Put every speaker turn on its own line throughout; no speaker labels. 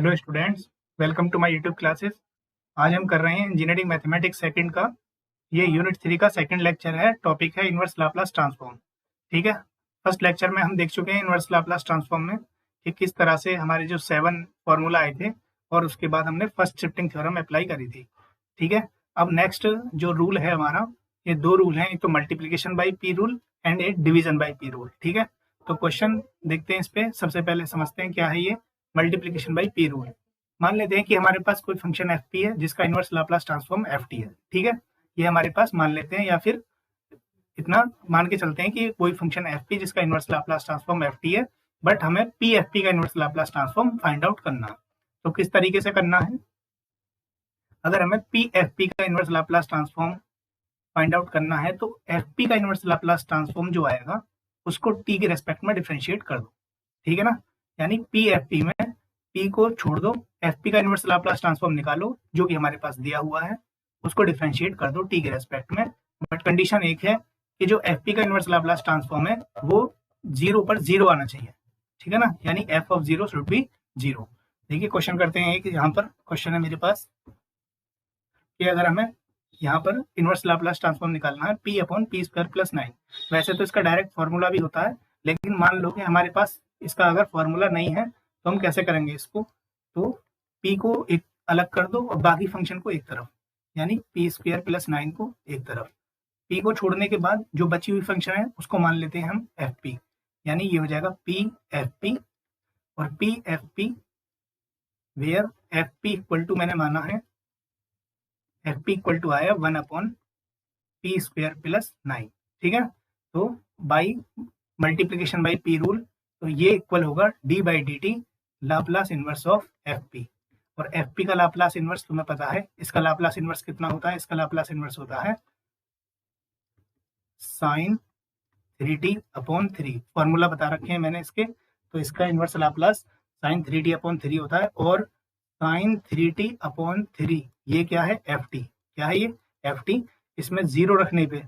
Hello students, welcome to my YouTube classes. आज हम कर रहे हैं इंजीनियरिंग मैथमेटिक्स सेकंड का, ये यूनिट 3 का सेकंड लेक्चर है। टॉपिक है इनवर्स लाप्लास ट्रांसफॉर्म। ठीक है, फर्स्ट लेक्चर में हम देख चुके हैं इनवर्स लाप्लास ट्रांसफॉर्म में कि किस तरह से हमारे जो 7 फॉर्मूला आए थे और उसके बाद हमने फर्स्ट शिफ्टिंग थ्योरम अप्लाई करी थी। ठीक है, अब नेक्स्ट जो रूल है हमारा, ये दो रूल हैं, एक तो multiplication by P rule and एक डिवीजन बाई पी रूल। ठीक है, तो क्वेश्चन देखते हैं इस पे। सबसे पहले समझते हैं क्या है ये मल्टीप्लीकेशन बाई पी रूल। मान लेते हैं कि हमारे पास कोई फंक्शन एफ पी है जिसका inverse Laplace transform F T है। ठीक है, ये हमारे पास मान लेते हैं, या फिर इतना मान के चलते हैं कि कोई फंक्शन एफ पी जिसका inverse Laplace transform F T है, बट हमें पी एफ पी का inverse Laplace transform find out करना है। तो किस तरीके से करना है? अगर हमें पी एफ पी का inverse Laplace transform find out करना है तो एफ पी का इनवर्स लाप्लास ट्रांसफॉर्म जो आएगा उसको टी के रेस्पेक्ट में डिफरेंशिएट कर दो। ठीक है ना, यानी पी एफ पी में पी को छोड़ दो, एफ पी का इनवर्स लाप्लास ट्रांसफॉर्म निकालो जो कि हमारे पास दिया हुआ है, उसको डिफरेंशिएट कर दो टी के रेस्पेक्ट में। बट कंडीशन एक है कि जो एफ पी का इनवर्स लाप्लास ट्रांसफॉर्म है वो जीरो पर जीरो आना चाहिए। ठीक है ना, यानी F of zero should be zero. देखिए क्वेश्चन करते हैं कि यहाँ पर क्वेश्चन है मेरे पास कि अगर हमें यहाँ पर इनवर्स लाप्लास ट्रांसफॉर्म निकालना है P upon p square plus 9। वैसे तो इसका डायरेक्ट फॉर्मूला भी होता है, लेकिन मान लो कि हमारे पास इसका अगर फॉर्मूला नहीं है तो हम कैसे करेंगे इसको? तो p को एक अलग कर दो और बाकी फंक्शन को एक तरफ, यानी पी स्क्वायर प्लस 9 को एक तरफ। p को छोड़ने के बाद जो बची हुई फंक्शन है उसको मान लेते हैं हम एफ पी, यानी ये हो जाएगा पी एफ पी। और P F P where F P equal to मैंने माना है एफ पी इक्वल टू आया 1 अपॉन पी स्क्वायर प्लस 9। ठीक है, तो by multiplication by P rule, तो ये इक्वल होगा D by D T Laplace inverse of F P. और एफ पी का लाप्लास इनवर्स तुम्हें पता है, इसका लाप्लास इनवर्स कितना होता है? इसका लाप्लास इनवर्स होता है साइन 3t अपॉन 3। फॉर्मूला बता रखे हैं मैंने इसके, तो इसका inverse Laplace sign 3t upon 3 होता है। और साइन 3t अपॉन 3 ये क्या है? F T. क्या है ये? F T. इसमें जीरो रखने पे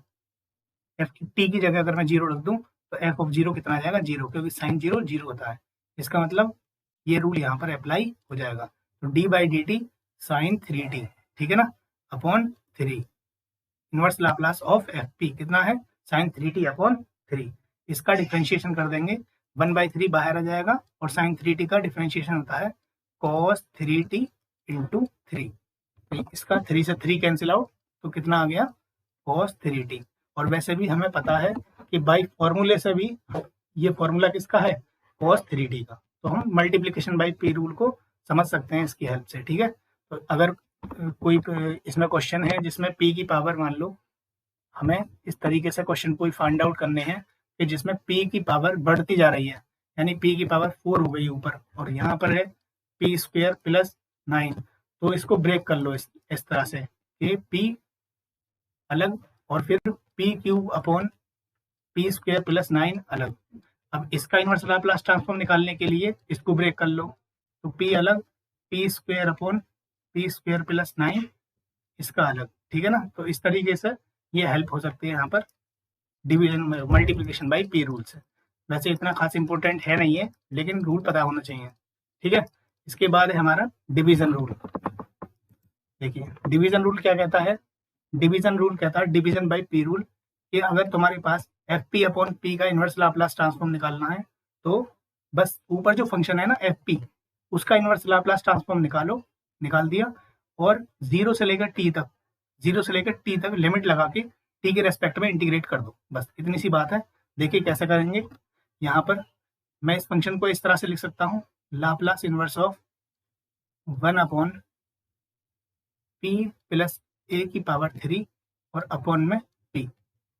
एफ टी की जगह अगर मैं जीरो रख दूं तो एफ ऑफ जीरो कितना आ जाएगा? जीरो, क्योंकि साइन जीरो जीरो होता है। इसका मतलब ये रूल यहाँ पर अप्लाई हो जाएगा। तो D by D T sine 3t, ठीक है ना, upon 3 inverse Laplace of F P कितना है? Sine 3t upon 3। इसका डिफ्रेंशिएशन कर देंगे, 1/3 बाहर आ जाएगा और साइन 3t का डिफ्रेंशिएशन होता है cos 3t इंटू 3। इसका 3 से 3 कैंसिल आउट, तो कितना आ गया? cos 3t। और वैसे भी हमें पता है कि बाई फॉर्मूले से भी ये फॉर्मूला किसका है? cos 3t का। तो हम मल्टीप्लीकेशन बाई पी रूल को समझ सकते हैं इसकी हेल्प से। ठीक है, तो अगर कोई इसमें क्वेश्चन है जिसमें p की पावर, मान लो हमें इस तरीके से क्वेश्चन कोई फाइंड आउट करने हैं कि जिसमें p की पावर बढ़ती जा रही है, यानी p की पावर 4 हो गई ऊपर, और यहाँ पर है p स्क्वायर प्लस 9, तो इसको ब्रेक कर लो इस तरह से कि p अलग और फिर P cube upon p square plus 9 अलग। अब इसका इनवर्स लाप्लास ट्रांसफॉर्म निकालने के लिए इसको ब्रेक कर लो, तो पी अलग, P square upon p square plus 9 इसका अलग। ठीक है ना, तो इस तरीके से ये हेल्प हो सकती है यहाँ पर division multiplication by P rule से। वैसे इतना खास इंपॉर्टेंट है नहीं है, लेकिन रूल पता होना चाहिए। ठीक है, इसके बाद है हमारा डिवीजन रूल। देखिए डिवीजन रूल क्या कहता है? डिवीजन रूल कहता है डिवीजन बाई पी रूल, कि अगर तुम्हारे पास एफ पी अपॉन पी का इनवर्स लाप्लास ट्रांसफॉर्म निकालना है तो बस ऊपर जो फंक्शन है ना एफ पी, उसका इनवर्स लाप्लास ट्रांसफॉर्म निकालो, निकाल दिया, और जीरो से लेकर टी तक लिमिट लगा के टी के रेस्पेक्ट में इंटीग्रेट कर दो। बस इतनी सी बात है। देखिए कैसे करेंगे। यहाँ पर मैं इस फंक्शन को इस तरह से लिख सकता हूँ, Laplace inverse of 1 upon p plus a की पावर 3 और अपॉन में पी,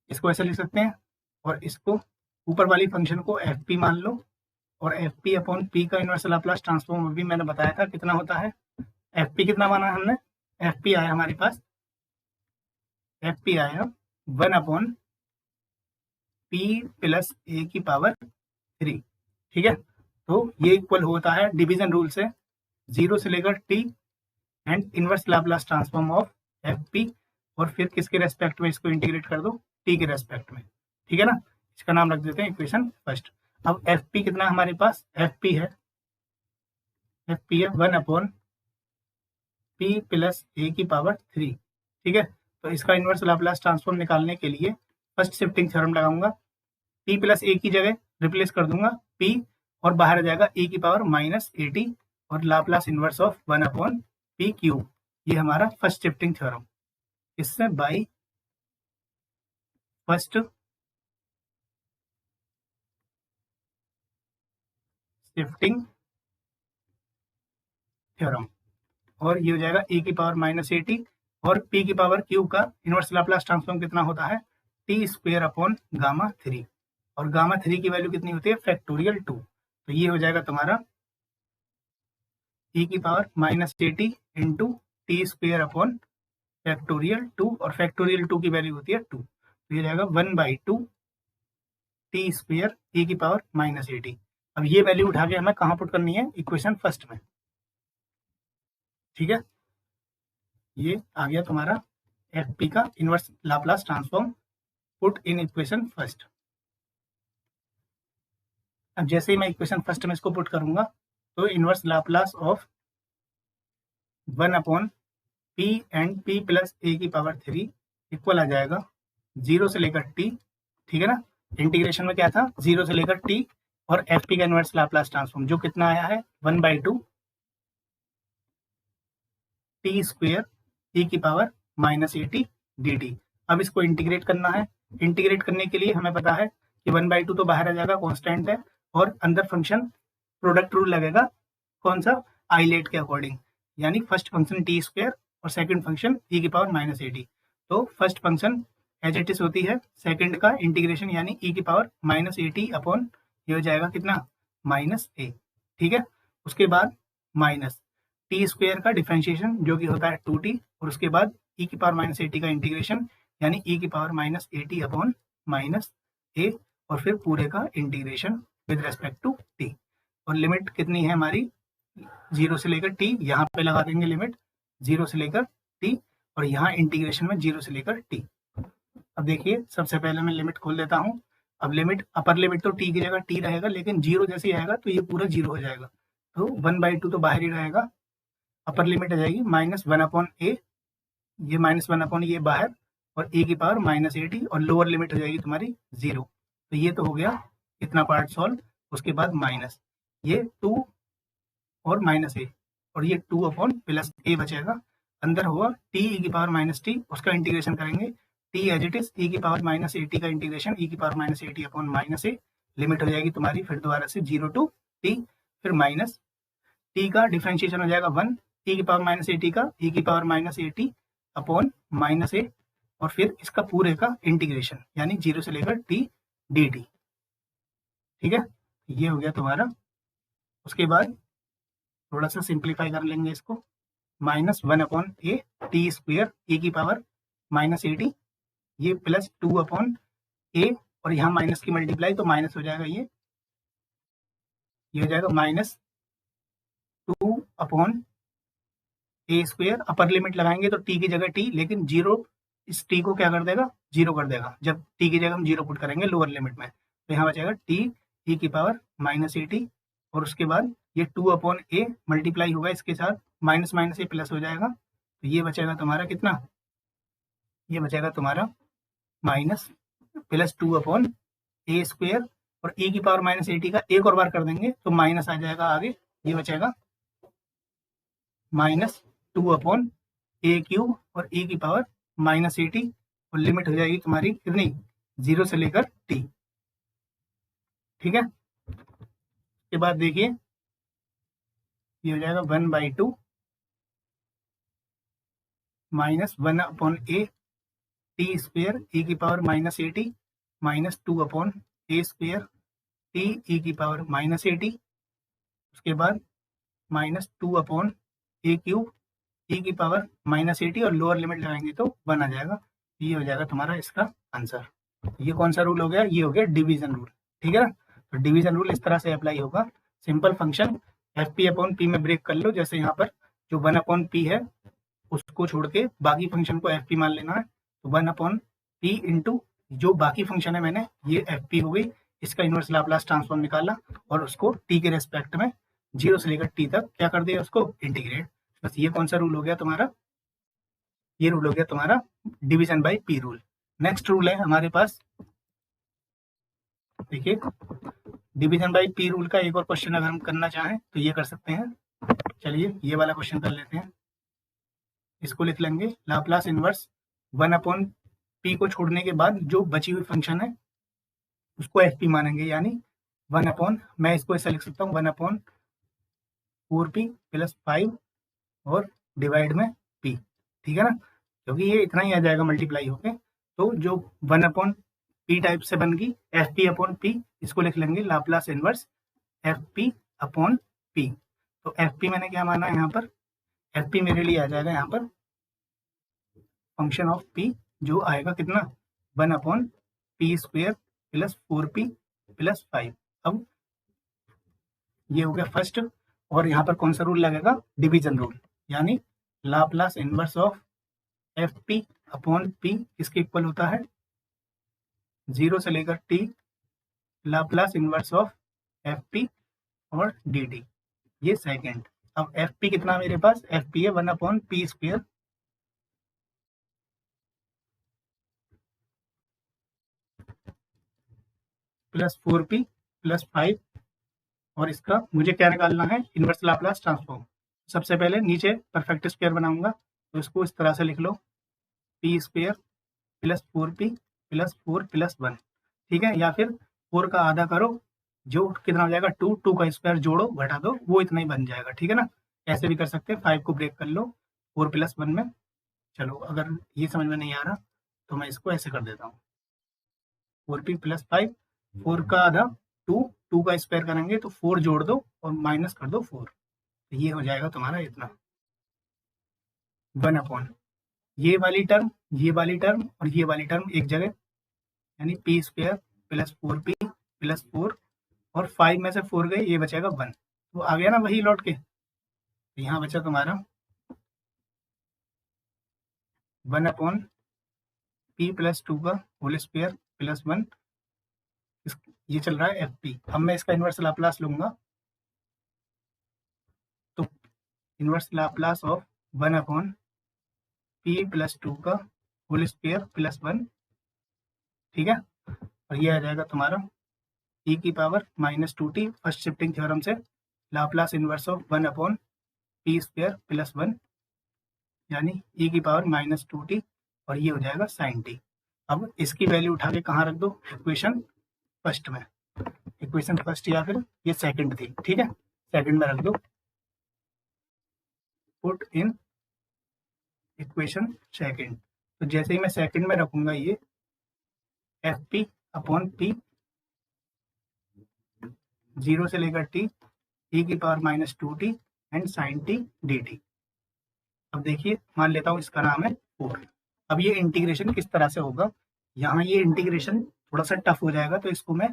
इसको ऐसे लिख सकते हैं। और इसको ऊपर वाली फंक्शन को एफ पी मान लो, और एफ पी अपॉन पी का इनवर्स लाप्लास ट्रांसफॉर्म भी मैंने बताया था कितना होता है। एफ पी कितना माना हमने? एफ पी आया हमारे पास, एफ पी आया 1 अपॉन पी प्लस ए की पावर 3। ठीक है, तो ये इक्वल होता है डिवीजन रूल से 0 से लेकर T and inverse Laplace transform of F P, और फिर किसके रेस्पेक्ट में इसको इंटीग्रेट कर दो? टी के रेस्पेक्ट में। ठीक है ना, इसका नाम रख देते हैं इक्वेशन फर्स्ट। अब एफ पी कितना हमारे पास? एफ पी है एफ पी है 1 p प्लस a की पावर 3। ठीक है, तो इसका इन्वर्स लाप्लास ट्रांसफॉर्म निकालने के लिए फर्स्ट शिफ्टिंग थ्योरम लगाऊंगा। p प्लस a की जगह रिप्लेस कर दूंगा p, और बाहर आ जाएगा e की पावर -80 और Laplace inverse of 1/p cube. ये हमारा फर्स्ट शिफ्टिंग थ्योरम। इससे बाई फर्स्ट शिफ्टिंग थ्योरम, और ये हो जाएगा e की पावर -80 और p की पावर क्यूब का इन्वर्स लाप्लास ट्रांसफॉर्म कितना होता है, t स्क्वायर अपॉन गामा 3, और गामा 3 की वैल्यू कितनी होती है, फैक्टोरियल 2। तो ये हो जाएगा तुम्हारा e की power -80 into T square upon factorial 2, और फैक्टोरियल 2 की वैल्यू होती है 2, तो ये जाएगा 1/2 टी स्क्वायर e की पावर -80। अब ये वैल्यू उठा के हमें कहाँ पुट करनी है, इक्वेशन फर्स्ट में। ठीक है, ये आ गया तुम्हारा एफ पी का inverse Laplace transform put in equation first. अब जैसे ही मैं इक्वेशन फर्स्ट में इसको पुट करूंगा तो inverse Laplace of 1/p and p plus a की पावर 3 इक्वल आ जाएगा 0 से लेकर t। ठीक है ना, इंटीग्रेशन में क्या था, 0 से लेकर t, और एफ पी का इनवर्स लाप्लास ट्रांसफॉर्म जो कितना आया है 1/2 टी स्क्वायर e की पावर -80 dt। अब इसको इंटीग्रेट करना है। इंटीग्रेट करने के लिए हमें पता है कि 1/2 तो बाहर आ जाएगा, कांस्टेंट है, और अंदर फंक्शन प्रोडक्ट रूल लगेगा, कौन सा, आइलेट के अकॉर्डिंग, यानी फर्स्ट फंक्शन टी स्क्वायर और सेकंड फंक्शन e की पावर -80। तो first function as it is होती है, सेकंड का इंटीग्रेशन यानी e की पावर -80 अपॉन ये हो जाएगा कितना, -a। ठीक है, उसके बाद माइनस टी स्क्वायर का डिफरेंशिएशन जो कि होता है 2t, और उसके बाद e की पावर -80 का इंटीग्रेशन यानी e की पावर -80 अपॉन -a, और फिर पूरे का integration with respect to t। और लिमिट कितनी है हमारी, 0 से लेकर t, यहाँ पे लगा देंगे लिमिट 0 से लेकर t, और यहाँ इंटीग्रेशन में 0 से लेकर t। अब देखिए, सबसे पहले मैं लिमिट खोल देता हूँ। अब लिमिट, अपर लिमिट तो t की जगह t रहेगा, लेकिन 0 जैसे आएगा तो ये पूरा 0 हो जाएगा, तो 1/2 तो बाहर ही रहेगा। अपर लिमिट आ जाएगी -1/a, ये -1 ये बाहर, और a की पावर -80, और लोअर लिमिट हो जाएगी तुम्हारी 0। तो ये तो हो गया इतना पार्ट सॉल्व। उसके बाद माइनस ये 2 और -a, और ये 2 अपॉन प्लस a बचेगा, अंदर होगा t e की पावर -t, उसका इंटीग्रेशन करेंगे t as it is, e की पावर -80 का इंटीग्रेशन e की पावर -80 अपॉन -a, लिमिट हो जाएगी तुम्हारी फिर दोबारा से 0 टू t, फिर माइनस t का डिफरेंशिएशन हो जाएगा 1, e की पावर -80 का e की पावर -80 अपॉन -a, और फिर इसका पूरे का इंटीग्रेशन यानी 0 से लेकर t dt। ठीक है, ये हो गया तुम्हारा। उसके बाद थोड़ा सा सिंप्लीफाई कर लेंगे इसको, -1/a टी स्क्वायर e की पावर -80, ये प्लस 2/a, और यहाँ माइनस की मल्टीप्लाई तो माइनस हो जाएगा, ये हो जाएगा -2/a स्क्वायर। अपर लिमिट लगाएंगे तो t की जगह t, लेकिन 0 इस t को क्या कर देगा, 0 कर देगा, जब t की जगह हम 0 पुट करेंगे लोअर लिमिट में, तो यहाँ बचेगा t e की पावर -80, और उसके बाद ये 2/a मल्टीप्लाई होगा इसके साथ, माइनस माइनस ये प्लस हो जाएगा, तो ये बचेगा तुम्हारा कितना, ये बचेगा तुम्हारा माइनस प्लस 2/a स्क्वायर, और e की पावर -80 का एक और बार कर देंगे तो माइनस आ जाएगा आगे, ये बचेगा -2/a क्यूब, और e की पावर -80, और लिमिट हो जाएगी तुम्हारी कितनी, 0 से लेकर t। ठीक है, उसके बाद देखिए ये हो जाएगा 1/2 -1/a टी स्क्वायर e की power -80 -2/a square t e की पावर -80, उसके बाद -2/a क्यूब e की पावर -80, और लोअर लिमिट लगाएंगे तो 1 आ जाएगा। ये हो जाएगा तुम्हारा इसका आंसर। ये कौन सा रूल हो गया, ये हो गया डिवीजन रूल। ठीक है ना, तो डिवीजन रूल इस तरह से अप्लाई होगा। Simple function F P upon P में ब्रेक कर लो, जैसे यहाँ पर जो 1/p है उसको छोड़ के बाकी फंक्शन को एफ पी मान लेना है, तो 1/p इंटू जो बाकी फंक्शन है मैंने ये एफ पी हो गई, इसका इनवर्स लाप्लास ट्रांसफॉर्म निकाला और उसको t के रेस्पेक्ट में 0 से लेकर t तक क्या कर दिया उसको इंटीग्रेट। बस ये कौन सा रूल हो गया तुम्हारा, ये रूल हो गया तुम्हारा division bye p rule. Next rule है हमारे पास, देखिए डिवीजन बाय p रूल का एक और क्वेश्चन अगर हम करना चाहें तो ये कर सकते हैं। चलिए ये वाला क्वेश्चन कर लेते हैं, इसको लिख लेंगे लाप्लास इनवर्स 1/p को छोड़ने के बाद जो बची हुई फंक्शन है उसको fp मानेंगे, यानी 1/, मैं इसको ऐसा लिख सकता हूँ 1/4p + 5 और डिवाइड में p, ठीक है ना, क्योंकि ये इतना ही आ जाएगा मल्टीप्लाई होके। तो जो 1/p टाइप से बन गई fp/p, इसको लिख लेंगे लाप्लास इनवर्स fp/p। तो fp मैंने क्या माना है यहाँ पर, fp मेरे लिए आ जाएगा यहाँ पर फंक्शन ऑफ p, जो आएगा कितना 1/p² + 4p + 5। अब ये हो गया फर्स्ट, और यहाँ पर कौन सा रूल लगेगा, डिवीजन रूल, यानी लाप्लास इनवर्स ऑफ fp/p किसके इक्वल होता है 0 से लेकर t Laplace inverse of fp और dt, ये सेकंड। अब fp कितना मेरे पास, fp है 1/p² + 4p + 5, और इसका मुझे क्या निकालना है, इनवर्स लाप्लास ट्रांसफॉर्म। सबसे पहले नीचे परफेक्ट स्क्वायर बनाऊंगा, तो इसको इस तरह से लिख लो p² + 4p + 4 + 1, ठीक है, या फिर 4 का आधा करो, जो कितना हो जाएगा 2, 2 का स्क्वायर जोड़ो घटा दो, वो इतना ही बन जाएगा, ठीक है ना। ऐसे भी कर सकते हैं, 5 को ब्रेक कर लो 4 + 1 में। चलो अगर ये समझ में नहीं आ रहा तो मैं इसको ऐसे कर देता हूँ 4p + 5, 4 का आधा 2, 2 का स्क्वायर करेंगे तो 4 जोड़ दो और माइनस कर दो 4, तो ये हो जाएगा तुम्हारा इतना 1/, ये वाली टर्म, ये वाली टर्म और ये वाली टर्म एक जगह, यानी p² + 4p + 4, और 5 में से 4 गए, ये बचेगा 1, तो आ गया ना वही लौट के। तो यहाँ बचा तुम्हारा 1/p + 2 का होल स्क्वायर + 1, ये चल रहा है fp। अब मैं इसका इनवर्स लाप्लास लूंगा, तो इनवर्स लाप्लास ऑफ 1/p + 2 का होल स्क्वायर + 1, ठीक है, और ये आ जाएगा तुम्हारा e⁻−2t फर्स्ट शिफ्टिंग थ्योरम से लाप्लास इनवर्स ऑफ 1/p² + 1, यानी e⁻−2t, और ये हो जाएगा sin t। अब इसकी वैल्यू उठा के कहाँ रख दो, इक्वेशन फर्स्ट में, इक्वेशन फर्स्ट या फिर ये सेकंड थी, ठीक है, सेकंड में रख दो, पुट इन इक्वेशन सेकंड। तो जैसे ही मैं सेकंड में रखूंगा ये fp/p 0 से लेकर t e⁻−2t and sin t dt। अब देखिए मान लेता हूँ इसका नाम है 4। अब ये इंटीग्रेशन किस तरह से होगा, यहाँ ये इंटीग्रेशन थोड़ा सा टफ हो जाएगा, तो इसको मैं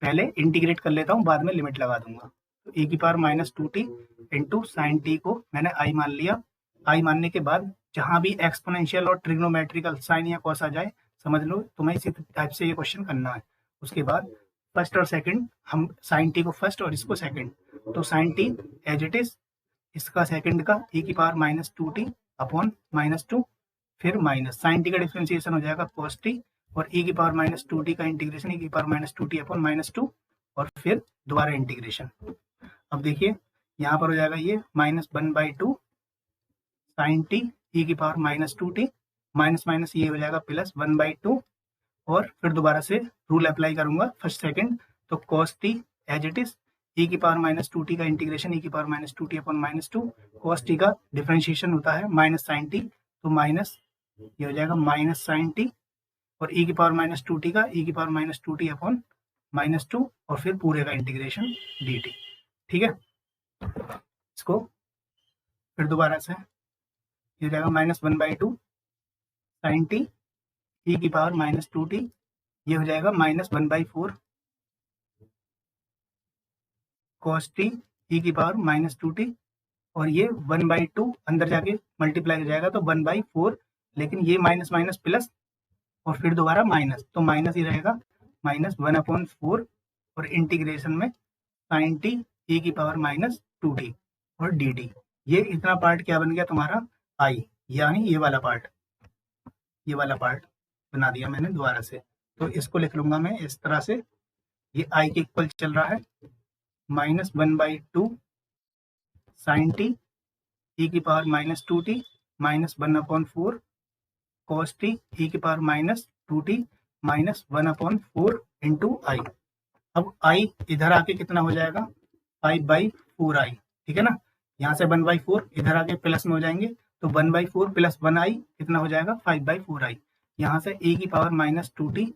पहले इंटीग्रेट कर लेता हूँ, बाद में लिमिट लगा दूंगा। तो e⁻−2t इंटू साइन टी को मैंने i मान लिया, i मानने के बाद जहाँ भी एक्सपोनेंशियल और ट्रिग्नोमेट्रिकल साइन या कॉस आ जाए समझ लो तुम्हें इसी टाइप से ये क्वेश्चन करना है। उसके बाद फर्स्ट और सेकंड, हम साइन टी को फर्स्ट और इसको सेकंड, तो sine t as it is, इसका सेकंड का e⁻−2t अपॉन -2, फिर माइनस साइन टी का डिफरेंशिएशन हो जाएगा cos t, और e⁻−2t का इंटीग्रेशन e⁻−2t अपॉन -2, और फिर दोबारा इंटीग्रेशन। अब देखिए यहाँ पर हो जाएगा ये -1/2 sign T e⁻−2t, minus minus ये हो जाएगा +1/2, और फिर दोबारा से रूल अप्लाई करूंगा फर्स्ट सेकंड, तो cos t as it is, e⁻−2t का integration e⁻−2t upon -2, cos t का डिफरेंशिएशन होता है माइनस साइन टी, तो माइनस ये हो जाएगा माइनस साइन टी, और e⁻−2t का e⁻−2t अपॉन -2, और फिर पूरे का इंटीग्रेशन dt, ठीक है। इसको फिर दोबारा से ये हो जाएगा -1/2 साइन टी e⁻−2t, ये हो जाएगा -1/4 cos t e⁻−2t, और ये 1/2 अंदर जाके मल्टीप्लाई हो जाएगा तो 1/4, लेकिन ये माइनस माइनस प्लस और फिर दोबारा माइनस, तो माइनस ही रहेगा -1/4, और इंटीग्रेशन में साइन टी e⁻−2t 2t और dt। ये इतना पार्ट क्या बन गया तुम्हारा i, यानी ये वाला पार्ट बना दिया मैंने दोबारा से। तो इसको लिख लूंगा मैं इस तरह से, ये i के इक्वल चल रहा है -1/2 sin t e की power -2t -1/4 cos t e की पावर -2t -1/4 इंटू i। अब i इधर आके कितना हो जाएगा 5/4i, ठीक है ना। यहाँ से 1/4 इधर आके प्लस में हो जाएंगे, तो 1/4 प्लस 1i कितना हो जाएगा 5/4i। यहाँ से e की पावर -2t,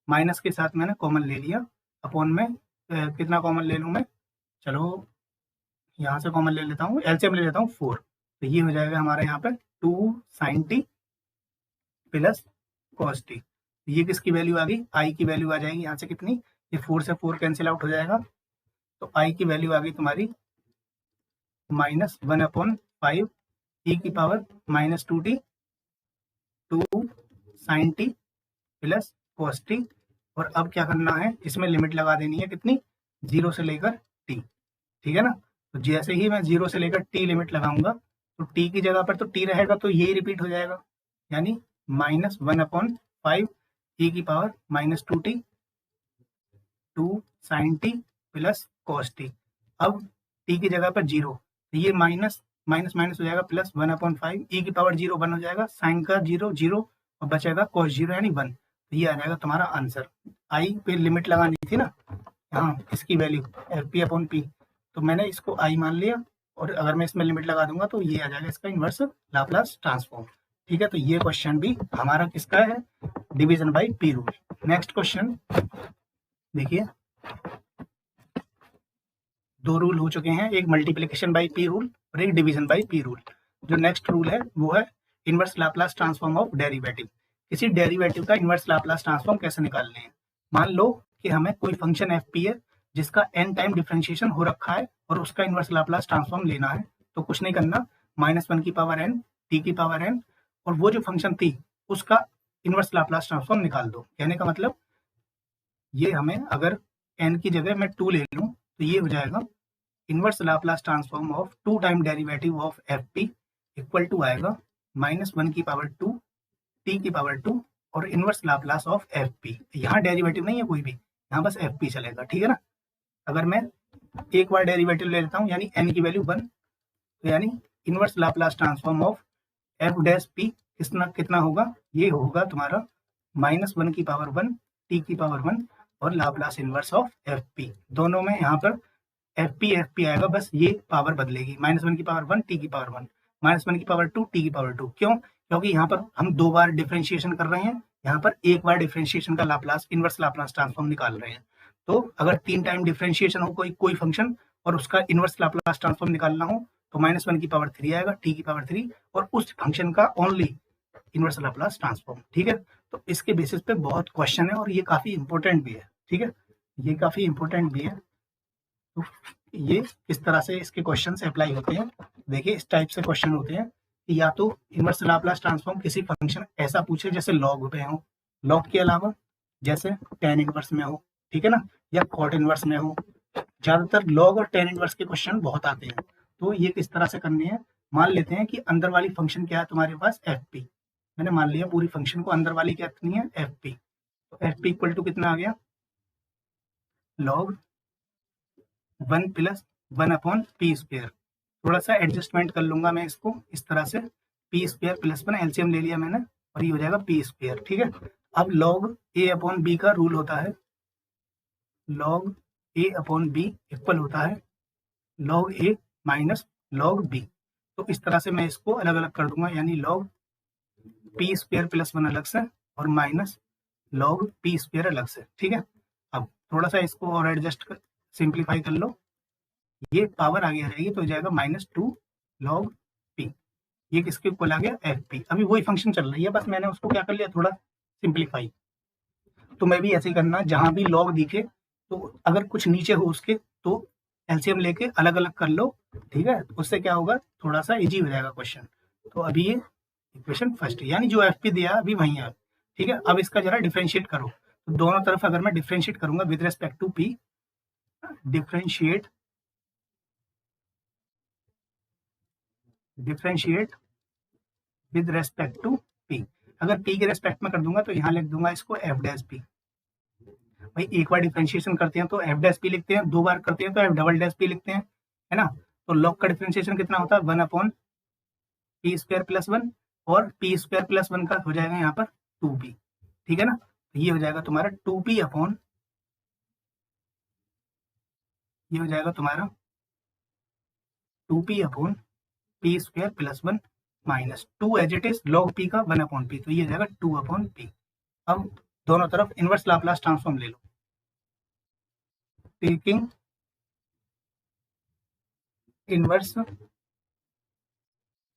माइनस के साथ मैंने कॉमन ले लिया, अपॉन में कितना कॉमन ले लूँ मैं, चलो यहाँ से कॉमन ले लेता हूँ, एलसीएम ले लेता हूँ 4, तो ये हो जाएगा हमारे यहाँ पे 2 sin t plus cos t। ये किसकी वैल्यू आ गई, i की वैल्यू आ जाएगी यहाँ से कितनी, ये 4 से 4 कैंसिल आउट हो जाएगा, तो i की वैल्यू आ गई तुम्हारी -1/5 e की power -2t 2 sin t plus cos t। और अब क्या करना है, इसमें लिमिट लगा देनी है कितनी, 0 से लेकर t, ठीक है ना। तो जैसे ही मैं 0 से लेकर t लिमिट लगाऊंगा, तो t की जगह पर तो t रहेगा, तो यही रिपीट हो जाएगा, यानी -1/5 e की power -2t 2 sin t plus cos t। अब t की जगह पर 0, तो ये माइनस माइनस हो जाएगा प्लस 1/5 e की पावर 0 1 हो जाएगा, साइन का 0 0 और बचेगा cos 0 यानी 1। तो ये आ जाएगा तुम्हारा आंसर। i पे लिमिट लगानी थी ना, यहाँ इसकी वैल्यू fp/p, तो मैंने इसको i मान लिया, और अगर मैं इसमें लिमिट लगा दूंगा तो ये आ जाएगा इसका इनवर्स लाप्लास ट्रांसफॉर्म, ठीक है। तो ये क्वेश्चन भी हमारा किसका है, division bye p rule. Next question देखिए, दो रूल हो चुके हैं, एक मल्टीप्लिकेशन बाय p रूल और एक डिवीजन बाय p रूल। जो नेक्स्ट रूल है वो है inverse Laplace transform of derivative. किसी डेरिवेटिव का इनवर्स लाप्लास ट्रांसफॉर्म कैसे निकालने हैं। मान लो कि हमें कोई फंक्शन एफ पी है जिसका n टाइम डिफरेंशिएशन हो रखा है और उसका इनवर्स लाप्लास ट्रांसफॉर्म लेना है, तो कुछ नहीं करना, -1 की पावर n t की पावर n, और वो जो फंक्शन थी उसका इनवर्स लाप्लास ट्रांसफॉर्म निकाल दो। कहने का मतलब ये हमें अगर n की जगह मैं 2 ले लूँ तो ये हो जाएगा inverse Laplace transform of 2 time derivative of F P equal to आएगा -1 की पावर 2 t की पावर 2 और inverse Laplace of F P. यहाँ डेरिवेटिव नहीं है कोई भी, यहाँ बस एफ पी चलेगा, ठीक है ना। अगर मैं एक बार डेरिवेटिव ले लेता हूँ यानी n की वैल्यू 1, तो यानी inverse Laplace transform of f dash P कितना होगा, ये होगा तुम्हारा -1 की पावर 1 t की पावर 1 और Laplace inverse of F P. दोनों में यहाँ पर एफ पी आएगा, बस ये पावर बदलेगी, -1 की पावर 1 t की पावर 1 -1 की पावर 2 t की पावर 2। क्यों, क्योंकि यहाँ पर हम 2 बार डिफरेंशिएशन कर रहे हैं, यहाँ पर एक बार डिफरेंशिएशन का लाप्लास इनवर्स लाप्लास ट्रांसफॉर्म निकाल रहे हैं। तो अगर 3 टाइम डिफरेंशिएशन हो कोई फंक्शन और उसका इनवर्स लाप्लास ट्रांसफॉर्म निकालना हो, तो -1 की पावर 3 आएगा t की पावर 3 और उस फंक्शन का ओनली इनवर्स लाप्लास ट्रांसफॉर्म, ठीक है। तो इसके बेसिस पे बहुत क्वेश्चन है और ये काफी इंपॉर्टेंट भी है, ठीक है, ये काफी इंपॉर्टेंट भी है। तो ये किस तरह से इसके क्वेश्चन अप्लाई होते हैं, देखिए इस टाइप से क्वेश्चन होते हैं कि या तो इनवर्स लाप्लास ट्रांसफॉर्म किसी फंक्शन ऐसा पूछे जैसे लॉग पे हो, लॉग के अलावा जैसे टेन इनवर्स में हो, ठीक है ना, या कॉट इनवर्स में हो। ज्यादातर लॉग और टेन इनवर्स के क्वेश्चन बहुत आते हैं। तो ये किस तरह से करने हैं, मान लेते हैं कि अंदर वाली फंक्शन क्या है तुम्हारे पास एफ पी, मैंने मान लिया पूरी फंक्शन को अंदर वाली क्या कितनी है एफ पी, तो एफ पी इक्वल टू कितना आ गया लॉग 1 प्लस 1/p²। थोड़ा सा एडजस्टमेंट कर लूंगा मैं इसको इस तरह से, p² प्लस 1 एलसीएम ले लिया मैंने और ये हो जाएगा p², ठीक है। अब log a/b का रूल होता है, log a/b इक्वल होता है log a minus log b। तो इस तरह से मैं इसको अलग अलग कर दूंगा, यानी log p² प्लस 1 अलग से और माइनस log p² अलग से, ठीक है। अब थोड़ा सा इसको और एडजस्ट कर सिंप्लीफाई कर लो, ये पावर आगे आ जाएगी तो हो जाएगा -2 log p। ये किसके इक्वल आ गया एफ पी। अभी वही फंक्शन चल रही है, बस मैंने उसको क्या कर लिया थोड़ा सिंप्लीफाई। तो मैं भी ऐसे ही करना, जहां भी लॉग दिखे तो अगर कुछ नीचे हो उसके तो एलसीएम लेके अलग अलग कर लो, ठीक है, उससे क्या होगा थोड़ा सा इजी हो जाएगा क्वेश्चन। तो अभी ये इक्वेशन फर्स्ट यानी जो एफ पी दिया अभी वही है, ठीक है। अब इसका जरा डिफ्रेंशिएट करो, तो दोनों तरफ अगर मैं डिफ्रेंशिएट करूंगा with respect to p, differentiate differentiate with respect to p. अगर पी के रेस्पेक्ट में कर दूंगा तो यहाँ लिख दूंगा इसको एफ डैश पी। भाई एक बार डिफरेंशिएशन करते हैं तो एफ डैश पी लिखते हैं, दो बार करते हैं तो एफ डबल डैश पी लिखते हैं, है ना। तो लॉग का डिफरेंशिएशन कितना होता है, 1 अपॉन पी स्क्वायर प्लस 1, और पी स्क्वायर प्लस 1 का हो जाएगा यहाँ पर 2p, ठीक है ना। तो ये हो जाएगा तुम्हारा 2p अपॉन, ये हो जाएगा तुम्हारा 2p upon p square plus 1 minus 2 as it is log p का 1 अपॉन पी, तो ये हो जाएगा 2 अपॉन पी। अब दोनों तरफ इनवर्स लाप्लास ट्रांसफॉर्म ले लो। टेकिंग इनवर्स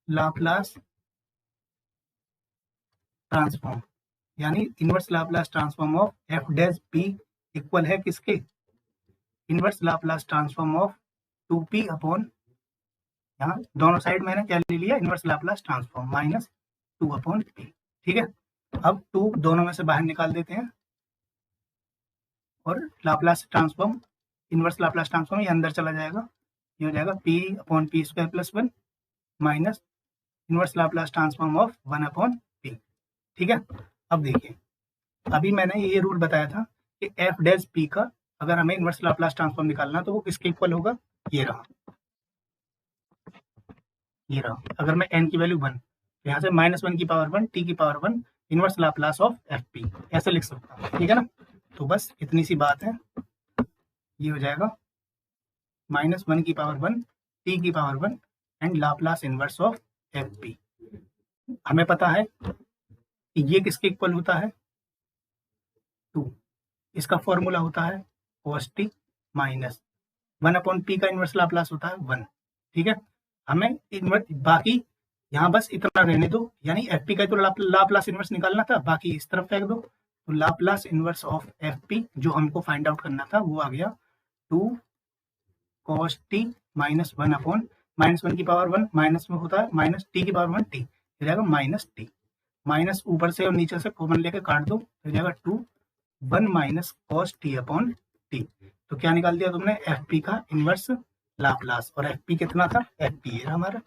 लाप्लास ट्रांसफॉर्म, यानी inverse Laplace transform of f dash p equal है किसके, inverse Laplace transform of 2p upon, यहाँ दोनों साइड मैंने क्या ले लिया, inverse Laplace transform minus 2 upon p, ठीक है। अब 2 दोनों में से बाहर निकाल देते हैं और Laplace transform, inverse Laplace transform ये अंदर चला जाएगा, ये हो जाएगा p upon p square plus 1 minus inverse Laplace transform of 1 upon p, ठीक है। अब देखिए, अभी मैंने ये रूल बताया था कि एफ डैश पी का अगर हमें इनवर्स लाप्लास ट्रांसफॉर्म निकालना तो वो किसके इक्वल होगा, ये रहा, ये रहा। अगर मैं n की वैल्यू 1, यहाँ से -1 की पावर 1 t की power 1 inverse Laplace of F P ऐसे लिख सकता हूँ, ठीक है ना। तो बस इतनी सी बात है, ये हो जाएगा -1 की पावर 1 t की power 1 and Laplace inverse of F P. हमें पता है कि ये किसके इक्वल होता है, 2, इसका फॉर्मूला होता है cos t minus 1 upon p का इनवर्स लाप्लास होता है 1, ठीक है। हमें इनवर्स बाकी यहाँ बस इतना रहने दो, यानी एफ पी का तो लाप्लास इनवर्स निकालना था, बाकी इस तरफ फेंक दो। तो Laplace inverse of F P जो हमको फाइंड आउट करना था वो आ गया 2 cos t माइनस 1 अपॉन -1 की पावर 1 माइनस में होता है माइनस t की पावर 1 t, हो जाएगा माइनस t, माइनस ऊपर से और नीचे से कॉमन लेके काट दो, हो जाएगा 2 1 minus cos t upon t। तो क्या निकाल दिया तुमने, एफ पी का इनवर्स लाप्लास, और एफ पी कितना था, एफ पी है हमारा,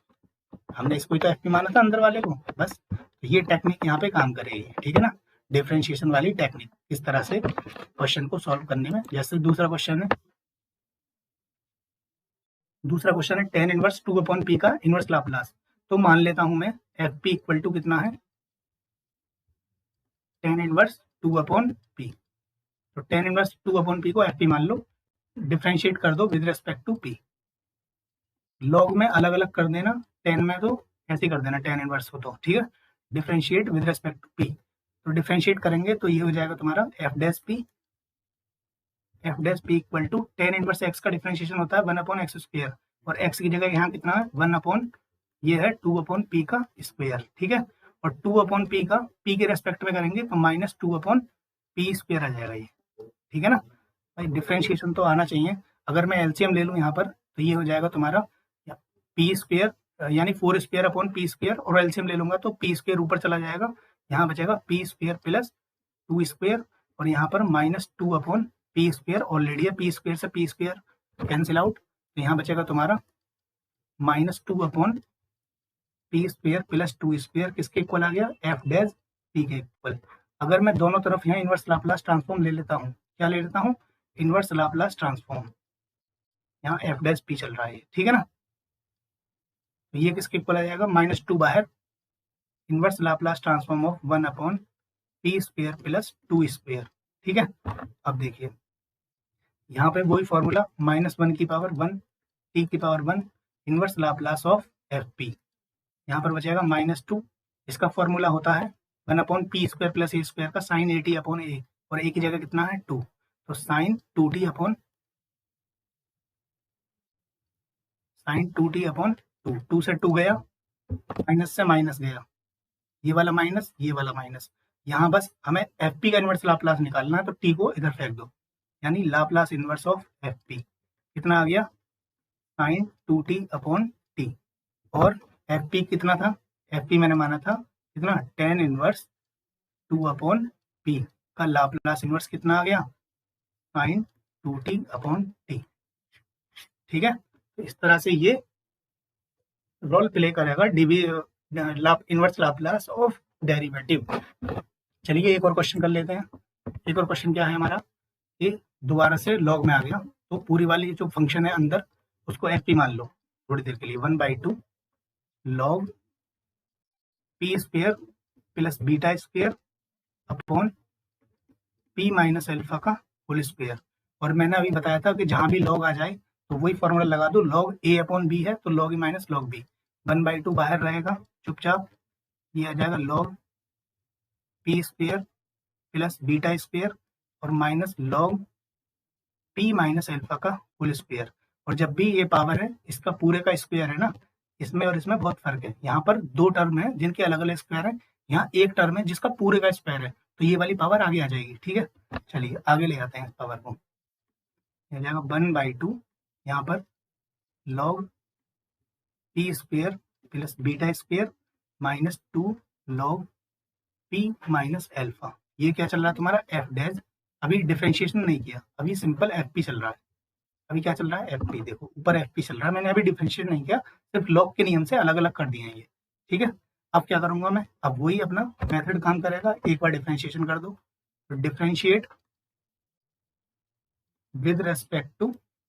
हमने इसको तो एफ पी माना था अंदर वाले को, बस। तो ये टेक्निक यहाँ पे काम करेगी, ठीक है ना, डिफरेंशिएशन वाली टेक्निक, इस तरह से क्वेश्चन को सॉल्व करने में। जैसे दूसरा क्वेश्चन है, दूसरा क्वेश्चन है tan इनवर्स 2 अपॉन पी का इनवर्स लाप्लास। तो मान लेता हूं मैं एफ पी इक्वल टू कितना है, tan इनवर्स 2 अपॉन पी। तो tan इनवर्स 2 अपॉन पी को एफ पी मान लो, डिफरेंशिएट कर दो with respect to p. Log में अलग अलग कर देना, tan में तो ऐसे कर देना tan इनवर्स को, तो ठीक है। Differentiate with respect to p, तो डिफरेंशिएट करेंगे तो ये हो जाएगा तुम्हारा f dash p, f dash p equal to tan inverse x का डिफरेंशिएशन होता है 1 अपॉन एक्स स्क्वायर, और एक्स की जगह यहाँ कितना है 1 अपॉन, ये है 2 अपॉन पी का स्क्वायर, ठीक है। और 2 अपॉन पी का पी के रेस्पेक्ट में करेंगे तो माइनस 2 अपॉन पी स्क्वायर आ जाएगा ये, ठीक है ना। भाई डिफरेंशिएशन तो आना चाहिए। अगर मैं एलसीएम ले लूँ यहाँ पर तो ये हो जाएगा तुम्हारा पी स्क्वायर यानी 4 स्क्वायर अपॉन पी स्क्वायर, और एलसीएम ले लूंगा तो पी स्क्वायर ऊपर चला जाएगा, यहाँ बचेगा पी स्क्वायर प्लस 2 स्क्वायर, और यहाँ पर minus 2 upon p square already है, पी स्क्वायर से पी स्क्वायर कैंसिल आउट, तो यहाँ बचेगा तुम्हारा -2 upon p square plus 2 square किसके इक्वल आ गया, एफ डैश पी के इक्वल। अगर मैं दोनों तरफ यहाँ इनवर्स लाप्लास ट्रांसफॉर्म ले लेता हूँ, क्या ले लेता हूँ, इनवर्स लाप्लास ट्रांसफॉर्म, यहाँ एफ डैश पी चल रहा है, ठीक है ना। तो ये किसके इक्वल आ जाएगा, -2 बाहर, inverse Laplace transform of 1 upon p square plus 2 square, ठीक है। अब देखिए यहाँ पे वही फॉर्मूला, -1 की पावर 1 t की power 1 inverse Laplace of F P, यहाँ पर बचेगा -2, इसका फॉर्मूला होता है 1 अपॉन पी स्क्वायर प्लस ए स्क्वायर का साइन ए टी अपॉन ए, और ए की जगह कितना है 2, तो sign 2t upon, sign 2t upon 2, 2 से 2 गया, माइनस से माइनस गया, ये वाला माइनस ये वाला माइनस, यहाँ बस हमें एफ पी का इनवर्स लाप्लास निकालना है, तो टी को इधर फेंक दो, यानी Laplace inverse of F P कितना आ गया, साइन 2t अपॉन टी, और एफ पी कितना था, एफ पी मैंने माना था कितना, tan इनवर्स 2 अपॉन पी का लाप्लास इनवर्स कितना आ गया, साइन 2t अपॉन टी, ठीक है। तो इस तरह से ये रोल प्ले करेगा इनवर्स लाप्लास ऑफ डेरिवेटिव। चलिए एक और क्वेश्चन कर लेते हैं। एक और क्वेश्चन क्या है हमारा, ये दोबारा से लॉग में आ गया, तो पूरी वाली जो फंक्शन है अंदर उसको एफ पी मान लो थोड़ी देर के लिए। 1/2 log p square plus beta square upon P minus alpha का होल स्क्वायर। और मैंने अभी बताया था कि जहां भी लॉग आ जाए तो वही फॉर्मूला लगा दो, लॉग ए अपॉन बी है तो log a minus log b. 1/2 बाहर रहेगा चुपचाप, ये आ जाएगा log p square plus beta square और minus log p minus alpha का होल स्क्वायर। और जब भी ये पावर है इसका पूरे का स्क्वायर है ना, इसमें और इसमें बहुत फर्क है। यहाँ पर दो टर्म है जिनके अलग अलग स्क्वायर है, यहाँ एक टर्म है जिसका पूरे का स्क्वायर है, तो ये वाली पावर आगे आ जाएगी। ठीक है, चलिए आगे ले आते हैं इस पावर को। ये जाएगा 1/2 यहाँ पर log p square plus beta square minus 2 log p minus alpha. ये क्या चल रहा है तुम्हारा एफ डैश, अभी डिफरेंशिएशन नहीं किया, अभी सिंपल एफ पी चल रहा है। अभी क्या चल रहा है एफ पी, देखो ऊपर एफ पी चल रहा है, मैंने अभी डिफरेंशिएट नहीं किया, सिर्फ लॉग के नियम से अलग अलग कर दिए हैं ये। ठीक है, अब क्या करूंगा मैं, अब वही अपना मेथड काम करेगा। एक बार डिफरेंशिएशन कर दो, तो differentiate with respect to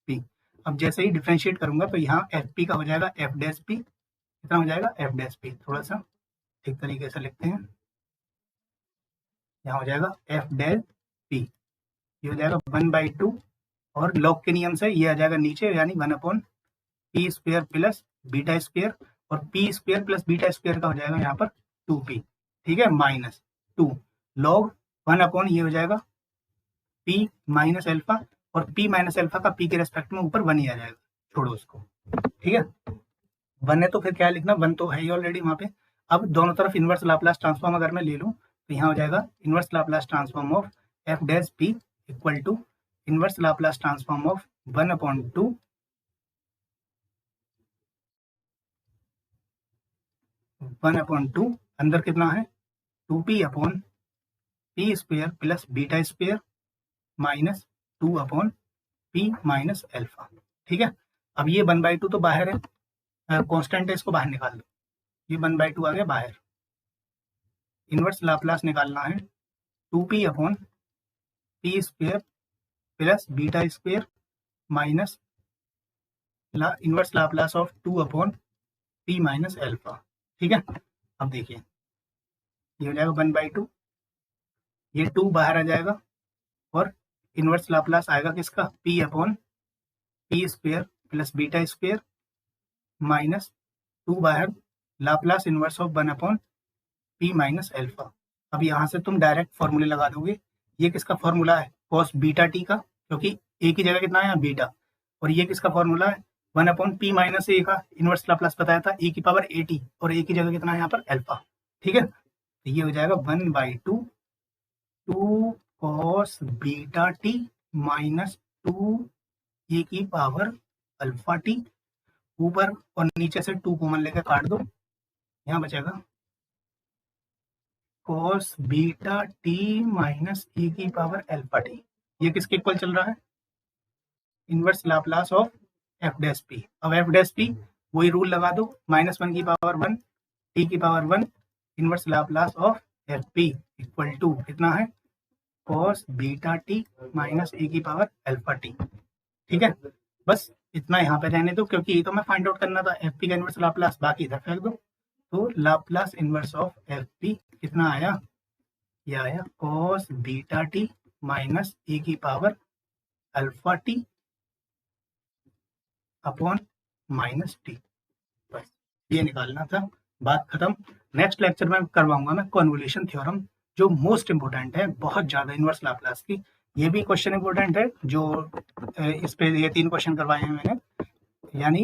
p. अब जैसे ही डिफरेंशिएट करूंगा तो यहाँ एफ पी का हो जाएगा एफ डैश पी, कितना हो जाएगा एफ डैश पी। थोड़ा सा ठीक तरीके से लिखते हैं, यहाँ हो जाएगा एफ डैश पी, ये हो जाएगा 1/2 और लॉग के नियम से ये आ जाएगा नीचे, यानी 1/p square plus beta square, और p square plus beta square का हो जाएगा यहाँ पर 2p। ठीक है, माइनस 2 लॉग 1/, ये हो जाएगा p माइनस अल्फा, और p माइनस अल्फा का p के रेस्पेक्ट में ऊपर 1 ही आ जाएगा, छोड़ो उसको। ठीक है, 1 है तो फिर क्या लिखना, 1 तो है ही ऑलरेडी वहाँ पे। अब दोनों तरफ इनवर्स लाप्लास ट्रांसफॉर्म अगर मैं ले लूँ तो यहाँ हो जाएगा inverse Laplace transform of f dash p equal to inverse Laplace transform of 1/2 1/2 अंदर कितना है 2p upon p square plus beta square minus 2/p minus alpha. ठीक है, अब ये 1/2 तो बाहर है, कांस्टेंट है, इसको बाहर निकाल दो, ये 1/2 आ गया बाहर। इनवर्स लाप्लास निकालना है 2p upon p square plus beta square minus inverse Laplace of 2/p minus alpha. ठीक है, अब देखिए ये हो जाएगा 1/2, ये 2 बाहर आ जाएगा और इनवर्स लाप्लास आएगा किसका, p upon p square plus beta square minus 2 बाहर Laplace inverse of 1/p minus alpha. अब यहाँ से तुम डायरेक्ट फॉर्मूले लगा दोगे, ये किसका फॉर्मूला है कॉस बीटा टी का, क्योंकि ए की जगह कितना है बीटा, और ये किसका फॉर्मूला है 1/p माइनस ए का इनवर्स लाप्लास बताया था e की पावर at, और ए की जगह कितना है यहाँ पर अल्फा। ठीक है, तो ये हो जाएगा 1/2 2 कॉस बीटा टी माइनस 2 ए की पावर अल्फा टी, ऊपर और नीचे से 2 कॉमन लेकर काट दो, यहाँ बचेगा cos beta t minus e की पावर अल्फा टी। ये किसके इक्वल चल रहा है, inverse Laplace of f dash p. अब एफ डैश पी वही रूल लगा दो, -1 की पावर 1 टी की power 1 inverse Laplace of F P equal to कितना है cos beta t minus a की पावर अल्फा टी। ठीक है, बस इतना यहाँ पे रहने दो, क्योंकि ये तो मैं फाइंड आउट करना था एफ पी का इनवर्स लाप्लास, बाकी इधर फेंक दो। तो Laplace inverse of F P कितना आया, ये आया cos beta t minus a की power alpha T upon minus T. बस ये निकालना था, बात खत्म। नेक्स्ट लेक्चर में करवाऊंगा मैं कॉन्वोल्यूशन थ्योरम, जो मोस्ट इंपोर्टेंट है, बहुत ज्यादा इनवर्स लाप्लास की। ये भी क्वेश्चन इंपोर्टेंट है, जो इस पे ये 3 क्वेश्चन करवाए हैं मैंने, यानी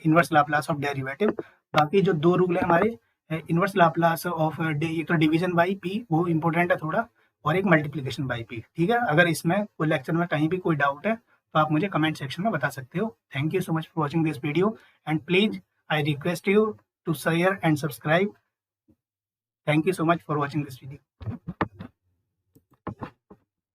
इनवर्स लाप्लास ऑफ डेरिवेटिव। बाकी जो 2 रूल है हमारे, इनवर्स लाप्लास ऑफ एक तो डिवीजन बाई पी, वो इंपॉर्टेंट है थोड़ा, और एक मल्टीप्लीकेशन बाई पी। ठीक है, अगर इसमें कोई लेक्चर में कहीं भी कोई डाउट है तो आप मुझे कमेंट सेक्शन में बता सकते हो। Thank you so much for watching this video, and please I request you to share and subscribe. Thank you so much for watching this video.